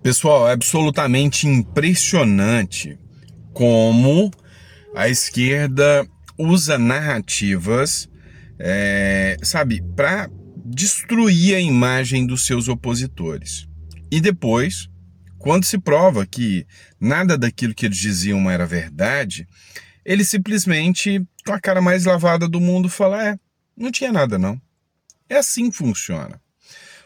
Pessoal, é absolutamente impressionante como a esquerda usa narrativas, sabe, para destruir a imagem dos seus opositores. E depois, quando se prova que nada daquilo que eles diziam era verdade, eles simplesmente, com a cara mais lavada do mundo, falam: não tinha nada não. É assim que funciona.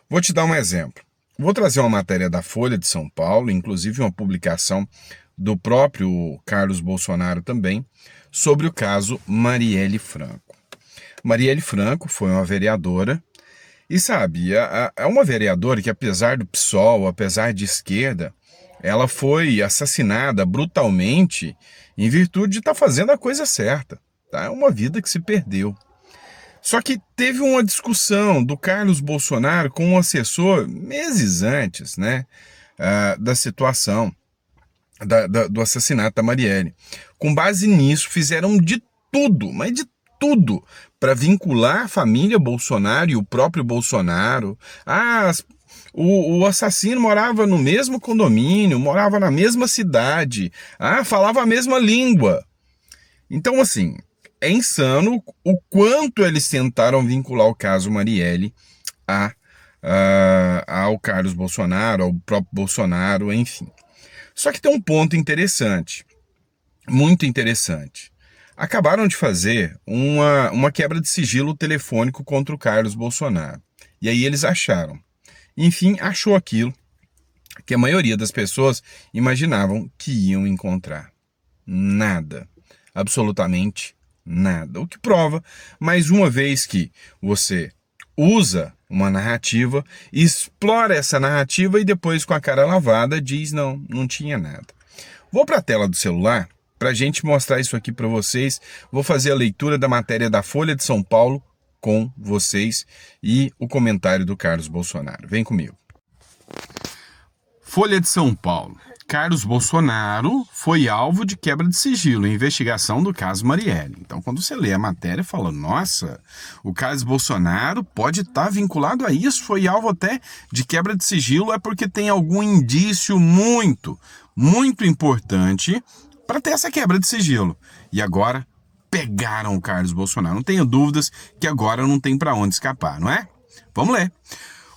Vou te dar um exemplo. Vou trazer uma matéria da Folha de São Paulo, inclusive uma publicação do próprio Carlos Bolsonaro também, sobre o caso Marielle Franco. Marielle Franco foi uma vereadora e, sabe, é uma vereadora que, apesar do PSOL, apesar de esquerda, ela foi assassinada brutalmente em virtude de estar fazendo a coisa certa. Tá? É uma vida que se perdeu. Só que teve uma discussão do Carlos Bolsonaro com um assessor meses antes, né, da situação do assassinato da Marielle. Com base nisso, fizeram de tudo, mas de tudo, para vincular a família Bolsonaro e o próprio Bolsonaro. O assassino morava no mesmo condomínio, morava na mesma cidade, falava a mesma língua. Então, assim, é insano o quanto eles tentaram vincular o caso Marielle ao Carlos Bolsonaro, ao próprio Bolsonaro, enfim. Só que tem um ponto interessante, muito interessante. Acabaram de fazer uma quebra de sigilo telefônico contra o Carlos Bolsonaro. E aí eles acharam. Enfim, achou aquilo que a maioria das pessoas imaginavam que iam encontrar. Nada. Absolutamente nada. O que prova, mais uma vez, que você usa uma narrativa, explora essa narrativa e depois, com a cara lavada, diz: não tinha nada. Vou para a tela do celular para a gente mostrar isso aqui para vocês. Vou fazer a leitura da matéria da Folha de São Paulo com vocês e o comentário do Carlos Bolsonaro. Vem comigo. Folha de São Paulo. Carlos Bolsonaro foi alvo de quebra de sigilo em investigação do caso Marielle. Então, quando você lê a matéria, fala: nossa, o Carlos Bolsonaro pode estar vinculado a isso, foi alvo até de quebra de sigilo, é porque tem algum indício muito, muito importante para ter essa quebra de sigilo. E agora pegaram o Carlos Bolsonaro. Não tenho dúvidas que agora não tem para onde escapar, não é? Vamos ler.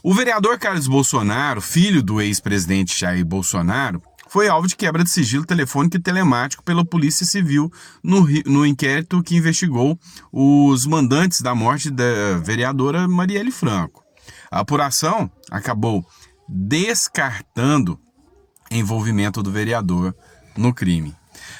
O vereador Carlos Bolsonaro, filho do ex-presidente Jair Bolsonaro, foi alvo de quebra de sigilo telefônico e telemático pela Polícia Civil no inquérito que investigou os mandantes da morte da vereadora Marielle Franco. A apuração acabou descartando envolvimento do vereador no crime.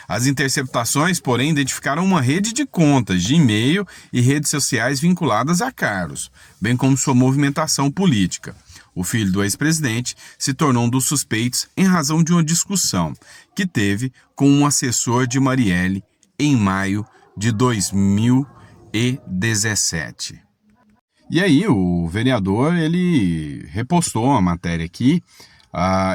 As interceptações, porém, identificaram uma rede de contas de e-mail e redes sociais vinculadas a Carlos, bem como sua movimentação política. O filho do ex-presidente se tornou um dos suspeitos em razão de uma discussão que teve com um assessor de Marielle em maio de 2017. E aí o vereador, ele repostou uma matéria aqui,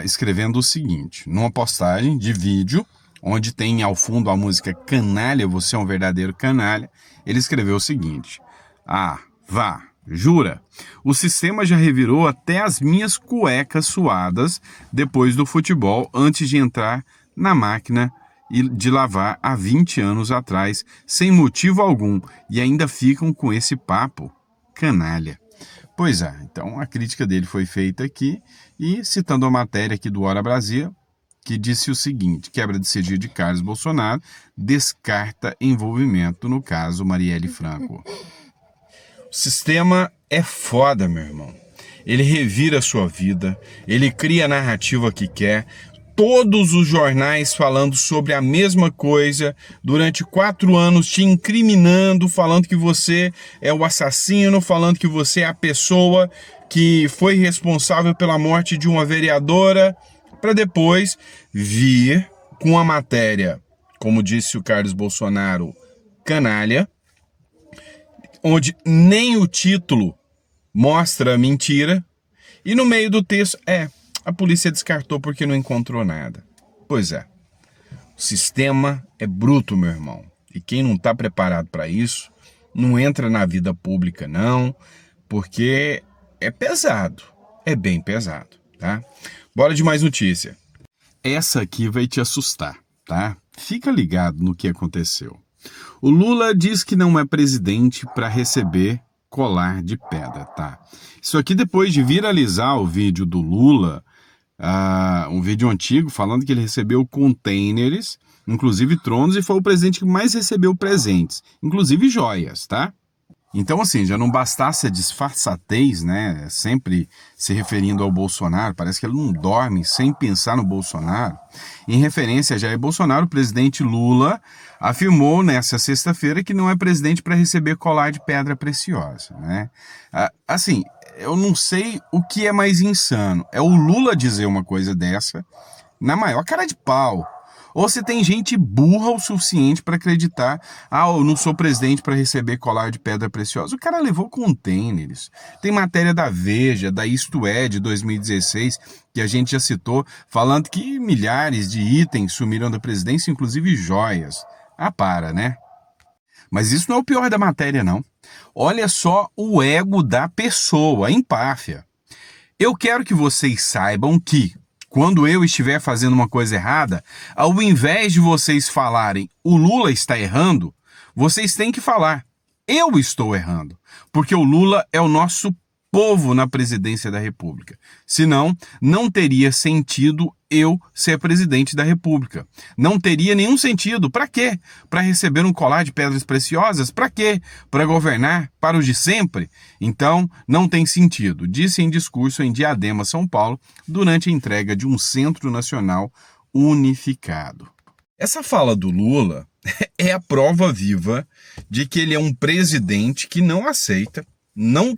escrevendo o seguinte: numa postagem de vídeo, onde tem ao fundo a música Canalha, você é um verdadeiro canalha, ele escreveu o seguinte: vá, jura? O sistema já revirou até as minhas cuecas suadas depois do futebol, antes de entrar na máquina de lavar há 20 anos atrás, sem motivo algum, e ainda ficam com esse papo, canalha. Pois é, então a crítica dele foi feita aqui, e citando a matéria aqui do Hora Brasil, que disse o seguinte: quebra de sigilo de Carlos Bolsonaro descarta envolvimento no caso Marielle Franco. O sistema é foda, meu irmão. Ele revira a sua vida, ele cria a narrativa que quer. Todos os jornais falando sobre a mesma coisa, durante 4 anos te incriminando, falando que você é o assassino, falando que você é a pessoa que foi responsável pela morte de uma vereadora, para depois vir com a matéria, como disse o Carlos Bolsonaro, canalha, onde nem o título mostra a mentira, e no meio do texto, a polícia descartou porque não encontrou nada. Pois é, o sistema é bruto, meu irmão, e quem não está preparado para isso, não entra na vida pública não, porque é pesado, é bem pesado, tá? Bora de mais notícia. Essa aqui vai te assustar, tá? Fica ligado no que aconteceu. O Lula diz que não é presidente para receber colar de pedra, tá? Isso aqui depois de viralizar o vídeo do Lula, um vídeo antigo falando que ele recebeu containers, inclusive tronos, e foi o presidente que mais recebeu presentes, inclusive joias, tá? Então, assim, já não bastasse a disfarçatez, né, sempre se referindo ao Bolsonaro, parece que ele não dorme sem pensar no Bolsonaro. Em referência a Jair Bolsonaro, o presidente Lula afirmou nessa sexta-feira que não é presidente para receber colar de pedra preciosa, né? Assim, eu não sei o que é mais insano, é o Lula dizer uma coisa dessa na maior cara de pau. Ou se tem gente burra o suficiente para acreditar, eu não sou presidente para receber colar de pedra preciosa. O cara levou containers. Tem matéria da Veja, da Isto É, de 2016, que a gente já citou, falando que milhares de itens sumiram da presidência, inclusive joias. Para, né? Mas isso não é o pior da matéria, não. Olha só o ego da pessoa, a empáfia. Eu quero que vocês saibam que, quando eu estiver fazendo uma coisa errada, ao invés de vocês falarem o Lula está errando, vocês têm que falar eu estou errando, porque o Lula é o nosso povo na presidência da República. Senão, não teria sentido eu ser presidente da República. Não teria nenhum sentido. Para quê? Para receber um colar de pedras preciosas? Para quê? Para governar para os de sempre? Então, não tem sentido, disse em discurso em Diadema, São Paulo, durante a entrega de um Centro Nacional Unificado. Essa fala do Lula é a prova viva de que ele é um presidente que não aceita, não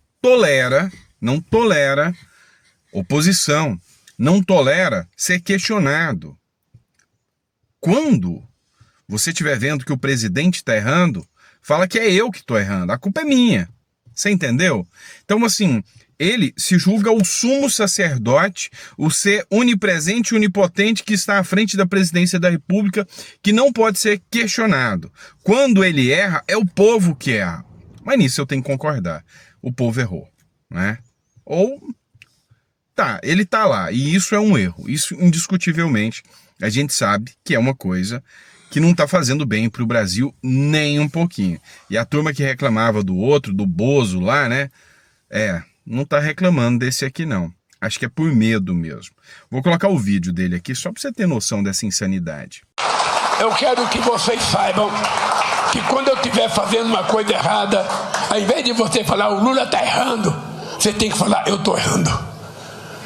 tolera oposição, não tolera ser questionado. Quando você estiver vendo que o presidente está errando, fala que é eu que estou errando, a culpa é minha. Você entendeu? Então, assim, ele se julga o sumo sacerdote, o ser onipresente e onipotente que está à frente da presidência da República, que não pode ser questionado. Quando ele erra, é o povo que erra. Mas nisso eu tenho que concordar. O povo errou, né? Ou, ele tá lá, e isso é um erro. Isso, indiscutivelmente, a gente sabe que é uma coisa que não tá fazendo bem pro Brasil nem um pouquinho. E a turma que reclamava do outro, do Bozo lá, né? Não tá reclamando desse aqui, não. Acho que é por medo mesmo. Vou colocar o vídeo dele aqui, só pra você ter noção dessa insanidade. Eu quero que vocês saibam que quando eu estiver fazendo uma coisa errada, ao invés de você falar o Lula está errando, você tem que falar eu estou errando.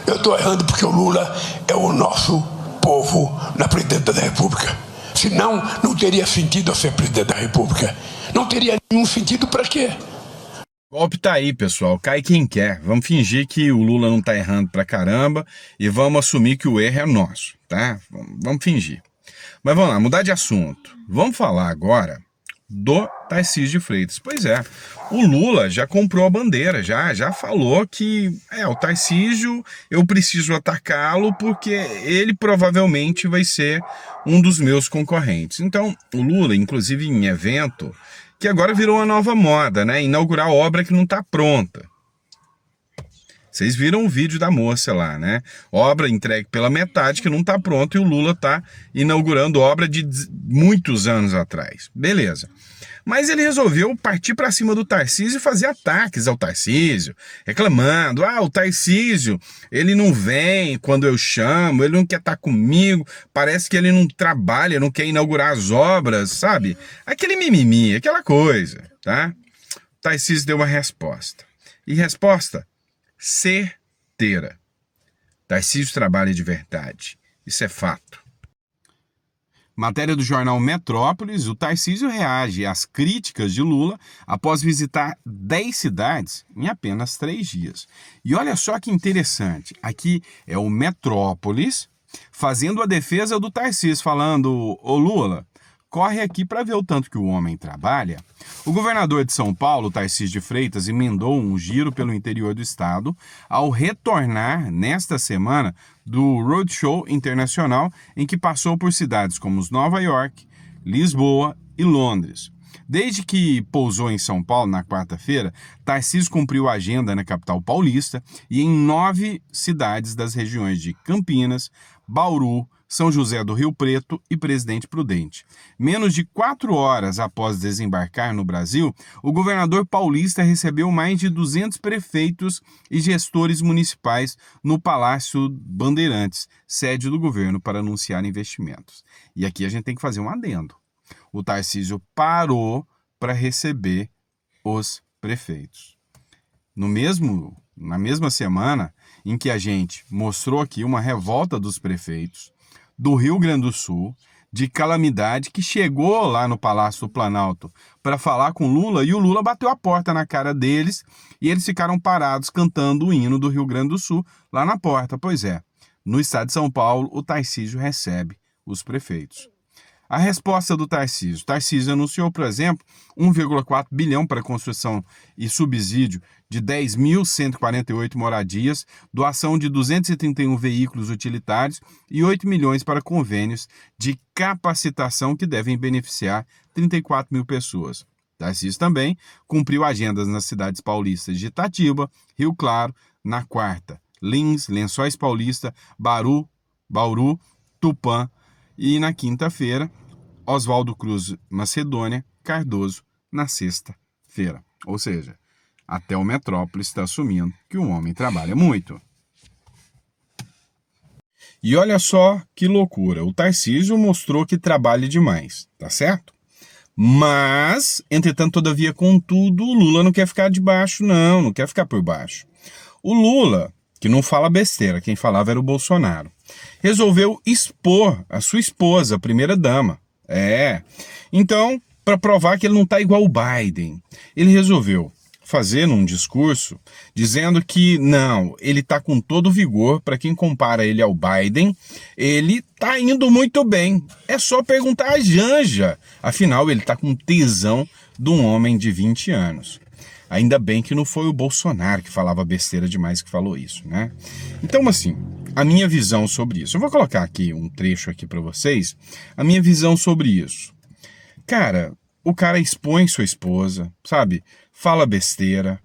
Eu estou errando porque o Lula é o nosso povo na presidência da República. Senão, não teria sentido eu ser presidente da República. Não teria nenhum sentido para quê? O golpe tá aí, pessoal. Cai quem quer. Vamos fingir que o Lula não tá errando pra caramba e vamos assumir que o erro é nosso, tá? Vamos fingir. Mas vamos lá, mudar de assunto. Vamos falar agora do Tarcísio de Freitas. Pois é, o Lula já comprou a bandeira, já falou que o Tarcísio, eu preciso atacá-lo porque ele provavelmente vai ser um dos meus concorrentes. Então, o Lula, inclusive em evento, que agora virou uma nova moda, né? Inaugurar obra que não está pronta. Vocês viram o vídeo da moça lá, né? Obra entregue pela metade que não está pronta e o Lula está inaugurando obra de muitos anos atrás. Beleza. Mas ele resolveu partir para cima do Tarcísio e fazer ataques ao Tarcísio, reclamando, o Tarcísio, ele não vem quando eu chamo, ele não quer estar comigo, parece que ele não trabalha, não quer inaugurar as obras, sabe? Aquele mimimi, aquela coisa, tá? O Tarcísio deu uma resposta. E resposta certeira. Tarcísio trabalha de verdade. Isso é fato. Matéria do jornal Metrópolis, o Tarcísio reage às críticas de Lula após visitar 10 cidades em apenas 3 dias. E olha só que interessante, aqui é o Metrópolis fazendo a defesa do Tarcísio, falando, ô Lula, corre aqui para ver o tanto que o homem trabalha. O governador de São Paulo, Tarcísio de Freitas, emendou um giro pelo interior do estado ao retornar nesta semana do Roadshow Internacional, em que passou por cidades como Nova York, Lisboa e Londres. Desde que pousou em São Paulo na quarta-feira, Tarcísio cumpriu a agenda na capital paulista e em 9 cidades das regiões de Campinas, Bauru, São José do Rio Preto e Presidente Prudente. Menos de 4 horas após desembarcar no Brasil, o governador paulista recebeu mais de 200 prefeitos e gestores municipais no Palácio Bandeirantes, sede do governo, para anunciar investimentos. E aqui a gente tem que fazer um adendo. O Tarcísio parou para receber os prefeitos. Na mesma semana em que a gente mostrou aqui uma revolta dos prefeitos do Rio Grande do Sul, de calamidade, que chegou lá no Palácio do Planalto para falar com Lula, e o Lula bateu a porta na cara deles e eles ficaram parados cantando o hino do Rio Grande do Sul lá na porta. Pois é, no estado de São Paulo, o Tarcísio recebe os prefeitos. A resposta do Tarcísio. Tarcísio anunciou, por exemplo, 1,4 bilhão para construção e subsídio de 10.148 moradias, doação de 231 veículos utilitários e 8 milhões para convênios de capacitação que devem beneficiar 34 mil pessoas. Tarcísio também cumpriu agendas nas cidades paulistas de Itatiba, Rio Claro, na quarta, Lins, Lençóis Paulista, Bauru, Tupã, e na quinta-feira, Oswaldo Cruz, Macedônia, Cardoso, na sexta-feira. Ou seja, até o Metrópole está assumindo que o homem trabalha muito. E olha só que loucura, o Tarcísio mostrou que trabalha demais, tá certo? Mas, entretanto, todavia, contudo, o Lula não quer ficar de baixo, não quer ficar por baixo. O Lula, que não fala besteira, quem falava era o Bolsonaro, resolveu expor a sua esposa, a primeira-dama. Então, para provar que ele não está igual o Biden, ele resolveu fazer um discurso dizendo que não, ele está com todo o vigor. Para quem compara ele ao Biden, ele está indo muito bem. É só perguntar a Janja. Afinal, ele está com tesão de um homem de 20 anos. Ainda bem que não foi o Bolsonaro que falava besteira demais que falou isso, né? Então, assim, a minha visão sobre isso. Eu vou colocar aqui um trecho aqui para vocês. A minha visão sobre isso. Cara, o cara expõe sua esposa, sabe? Fala besteira.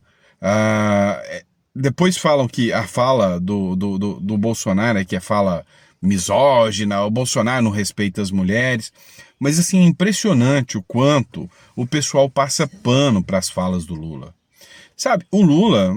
Depois falam que a fala do Bolsonaro é que é fala misógina, o Bolsonaro não respeita as mulheres. Mas, assim, é impressionante o quanto o pessoal passa pano para as falas do Lula. Sabe, o Lula,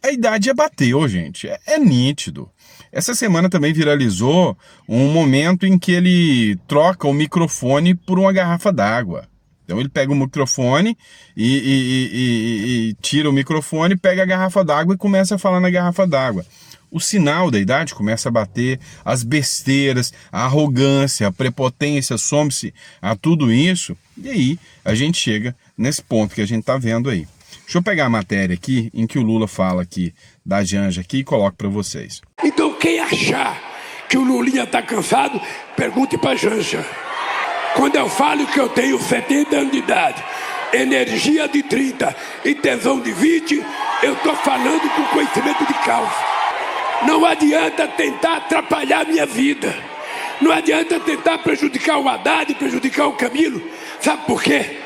a idade já bateu, gente, é nítido. Essa semana também viralizou um momento em que ele troca o microfone por uma garrafa d'água. Então ele pega o microfone e tira o microfone, pega a garrafa d'água e começa a falar na garrafa d'água. O sinal da idade começa a bater, as besteiras, a arrogância, a prepotência, some-se a tudo isso, e aí a gente chega nesse ponto que a gente está vendo aí. Deixa eu pegar a matéria aqui, em que o Lula fala aqui, da Janja aqui, e coloco para vocês. Então quem achar que o Lulinha está cansado, pergunte para a Janja. Quando eu falo que eu tenho 70 anos de idade, energia de 30 e tesão de 20, eu estou falando com conhecimento de causa. Não adianta tentar atrapalhar a minha vida. Não adianta tentar prejudicar o Haddad, prejudicar o Camilo. Sabe por quê?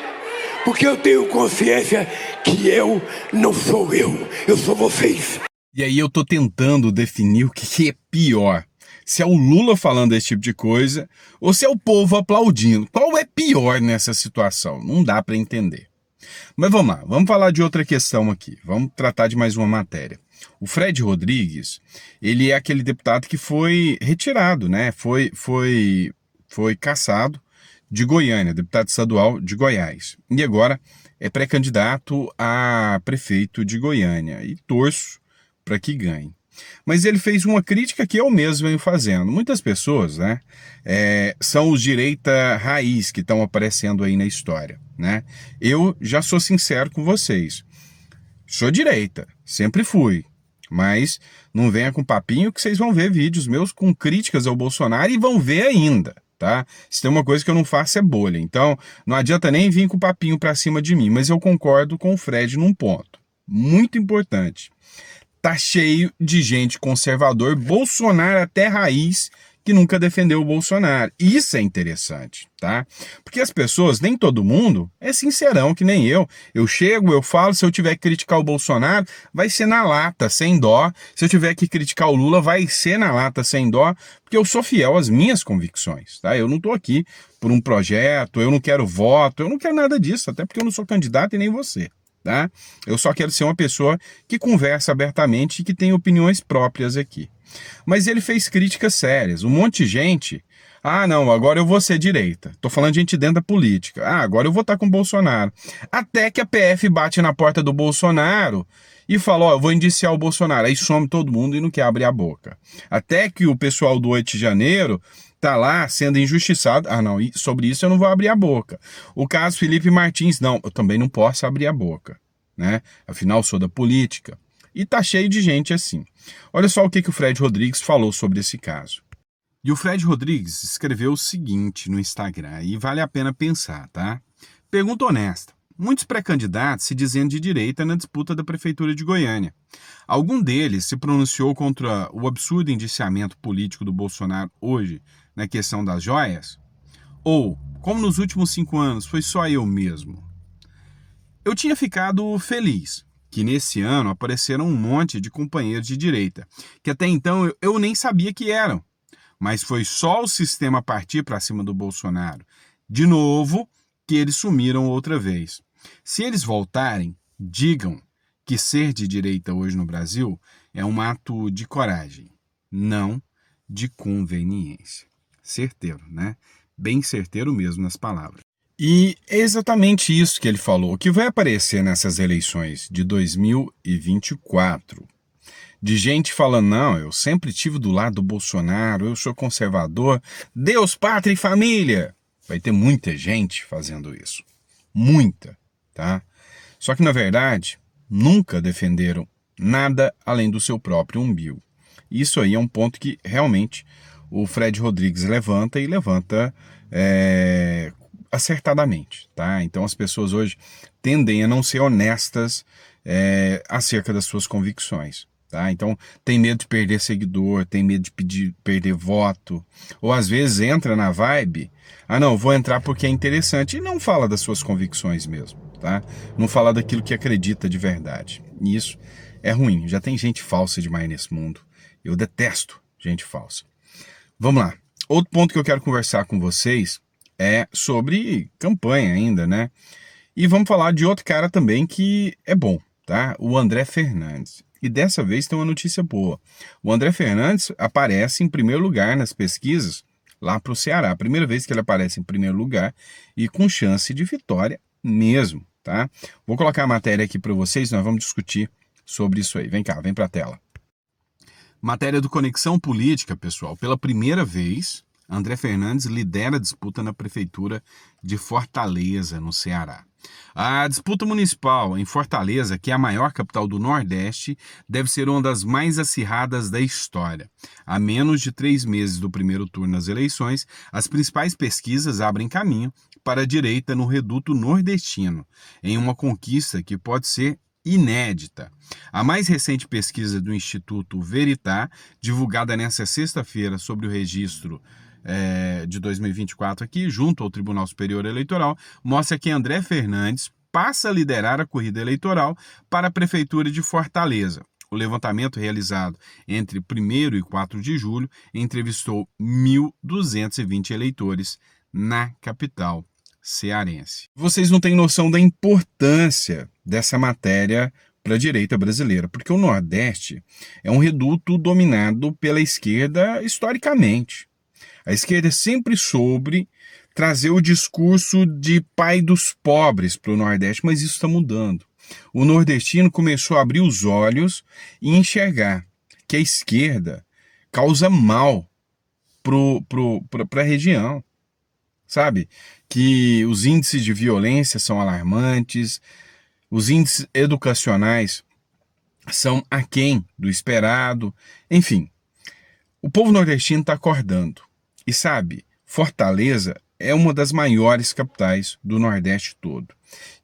Porque eu tenho consciência que eu não sou eu sou vocês. E aí eu tô tentando definir o que é pior. Se é o Lula falando esse tipo de coisa ou se é o povo aplaudindo. Qual é pior nessa situação? Não dá para entender. Mas vamos lá, vamos falar de outra questão aqui. Vamos tratar de mais uma matéria. O Fred Rodrigues, ele é aquele deputado que foi retirado, né? Foi cassado de Goiânia, deputado estadual de Goiás. E agora é pré-candidato a prefeito de Goiânia. E torço para que ganhe. Mas ele fez uma crítica que eu mesmo venho fazendo. Muitas pessoas, né, são os direita raiz que estão aparecendo aí na história, né? Eu já sou sincero com vocês. Sou direita, sempre fui. Mas não venha com papinho que vocês vão ver vídeos meus com críticas ao Bolsonaro e vão ver ainda, tá? Se tem uma coisa que eu não faço é bolha. Então não adianta nem vir com papinho pra cima de mim. Mas eu concordo com o Fred num ponto. Muito importante. Tá cheio de gente conservador, Bolsonaro até raiz, que nunca defendeu o Bolsonaro. Isso é interessante, tá? Porque as pessoas, nem todo mundo, é sincerão que nem eu. Eu chego, eu falo, se eu tiver que criticar o Bolsonaro, vai ser na lata, sem dó. Se eu tiver que criticar o Lula, vai ser na lata, sem dó, porque eu sou fiel às minhas convicções, tá? Eu não tô aqui por um projeto, eu não quero voto, eu não quero nada disso, até porque eu não sou candidato e nem você. Tá? Eu só quero ser uma pessoa que conversa abertamente e que tem opiniões próprias aqui. Mas ele fez críticas sérias. Um monte de gente... Ah, não, agora eu vou ser direita. Tô falando de gente dentro da política. Ah, agora eu vou estar com o Bolsonaro. Até que a PF bate na porta do Bolsonaro e fala, ó, eu vou indiciar o Bolsonaro. Aí some todo mundo e não quer abrir a boca. Até que o pessoal do 8 de janeiro tá lá sendo injustiçado. Ah, não, sobre isso eu não vou abrir a boca. O caso Felipe Martins, não, eu também não posso abrir a boca, né? Afinal, sou da política. E tá cheio de gente assim. Olha só o que o Fred Rodrigues falou sobre esse caso. E o Fred Rodrigues escreveu o seguinte no Instagram, e vale a pena pensar, tá? Pergunta honesta. Muitos pré-candidatos se dizendo de direita na disputa da Prefeitura de Goiânia. Algum deles se pronunciou contra o absurdo indiciamento político do Bolsonaro hoje na questão das joias? Ou, como nos últimos 5 anos, foi só eu mesmo? Eu tinha ficado feliz que nesse ano apareceram um monte de companheiros de direita, que até então eu nem sabia que eram. Mas foi só o sistema partir para cima do Bolsonaro, de novo, que eles sumiram outra vez. Se eles voltarem, digam que ser de direita hoje no Brasil é um ato de coragem, não de conveniência. Certeiro, né? Bem certeiro mesmo nas palavras. E é exatamente isso que ele falou. O que vai aparecer nessas eleições de 2024, de gente falando, não, eu sempre estive do lado do Bolsonaro, eu sou conservador, Deus, pátria e família. Vai ter muita gente fazendo isso. Muita, tá? Só que, na verdade, nunca defenderam nada além do seu próprio umbigo. Isso aí é um ponto que realmente o Fred Rodrigues levanta e levanta acertadamente, tá? Então as pessoas hoje tendem a não ser honestas acerca das suas convicções, tá? Então tem medo de perder seguidor, tem medo de perder voto, ou às vezes entra na vibe, ah não, vou entrar porque é interessante, e não fala das suas convicções mesmo, tá? Não fala daquilo que acredita de verdade. E isso é ruim, já tem gente falsa demais nesse mundo. Eu detesto gente falsa. Vamos lá. Outro ponto que eu quero conversar com vocês é sobre campanha ainda, né? E vamos falar de outro cara também que é bom, tá? O André Fernandes. E dessa vez tem uma notícia boa. O André Fernandes aparece em primeiro lugar nas pesquisas lá para o Ceará. A primeira vez que ele aparece em primeiro lugar e com chance de vitória mesmo, tá? Vou colocar a matéria aqui para vocês, nós vamos discutir sobre isso aí. Vem cá, vem para a tela. Matéria do Conexão Política, pessoal. Pela primeira vez, André Fernandes lidera a disputa na Prefeitura de Fortaleza, no Ceará. A disputa municipal em Fortaleza, que é a maior capital do Nordeste, deve ser uma das mais acirradas da história. A menos de 3 meses do primeiro turno das eleições, as principais pesquisas abrem caminho para a direita no reduto nordestino, em uma conquista que pode ser inédita. A mais recente pesquisa do Instituto Veritá, divulgada nesta sexta-feira sobre o registro de 2024 aqui, junto ao Tribunal Superior Eleitoral, mostra que André Fernandes passa a liderar a corrida eleitoral para a Prefeitura de Fortaleza. O levantamento realizado entre 1º e 4 de julho entrevistou 1.220 eleitores na capital cearense. Vocês não têm noção da importância dessa matéria para a direita brasileira, porque o Nordeste é um reduto dominado pela esquerda historicamente. A esquerda sempre soube trazer o discurso de pai dos pobres para o Nordeste, mas isso está mudando. O nordestino começou a abrir os olhos e enxergar que a esquerda causa mal para a região. Sabe? Que os índices de violência são alarmantes, os índices educacionais são aquém do esperado. Enfim, o povo nordestino está acordando. E sabe, Fortaleza é uma das maiores capitais do Nordeste todo.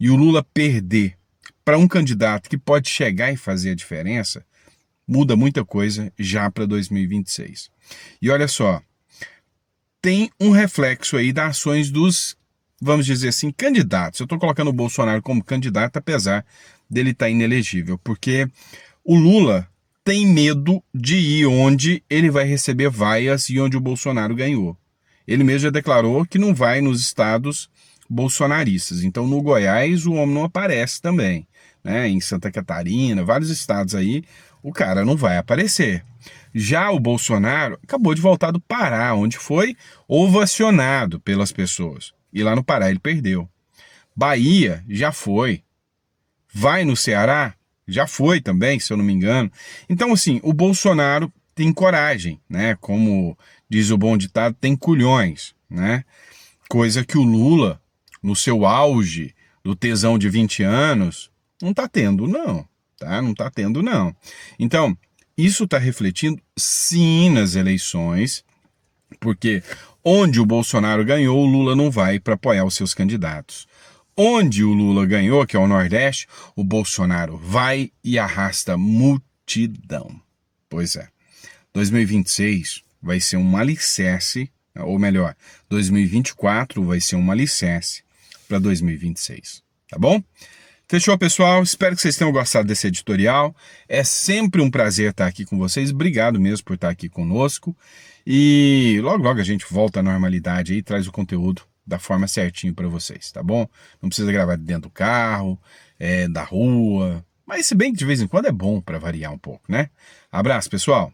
E o Lula perder para um candidato que pode chegar e fazer a diferença, muda muita coisa já para 2026. E olha só, tem um reflexo aí das ações dos, vamos dizer assim, candidatos. Eu estou colocando o Bolsonaro como candidato, apesar dele estar inelegível, porque o Lula tem medo de ir onde ele vai receber vaias e onde o Bolsonaro ganhou. Ele mesmo já declarou que não vai nos estados bolsonaristas. Então, no Goiás, o homem não aparece também, né? Em Santa Catarina, vários estados aí, o cara não vai aparecer. Já o Bolsonaro acabou de voltar do Pará, onde foi ovacionado pelas pessoas. E lá no Pará ele perdeu. Bahia já foi. Vai no Ceará? Já foi também, se eu não me engano. Então, assim, o Bolsonaro tem coragem, né? Como diz o bom ditado, tem culhões, né? Coisa que o Lula, no seu auge do tesão de 20 anos, não tá tendo, não. Tá? Não tá tendo, não. Então, isso está refletindo, sim, nas eleições, porque onde o Bolsonaro ganhou, o Lula não vai para apoiar os seus candidatos. Onde o Lula ganhou, que é o Nordeste, o Bolsonaro vai e arrasta multidão. Pois é. 2026 vai ser um alicerce, ou melhor, 2024 vai ser um alicerce para 2026. Tá bom? Fechou, pessoal? Espero que vocês tenham gostado desse editorial. É sempre um prazer estar aqui com vocês. Obrigado mesmo por estar aqui conosco. E logo, logo a gente volta à normalidade aí e traz o conteúdo da forma certinho para vocês, tá bom? Não precisa gravar dentro do carro, da rua. Mas se bem que de vez em quando é bom para variar um pouco, né? Abraço, pessoal!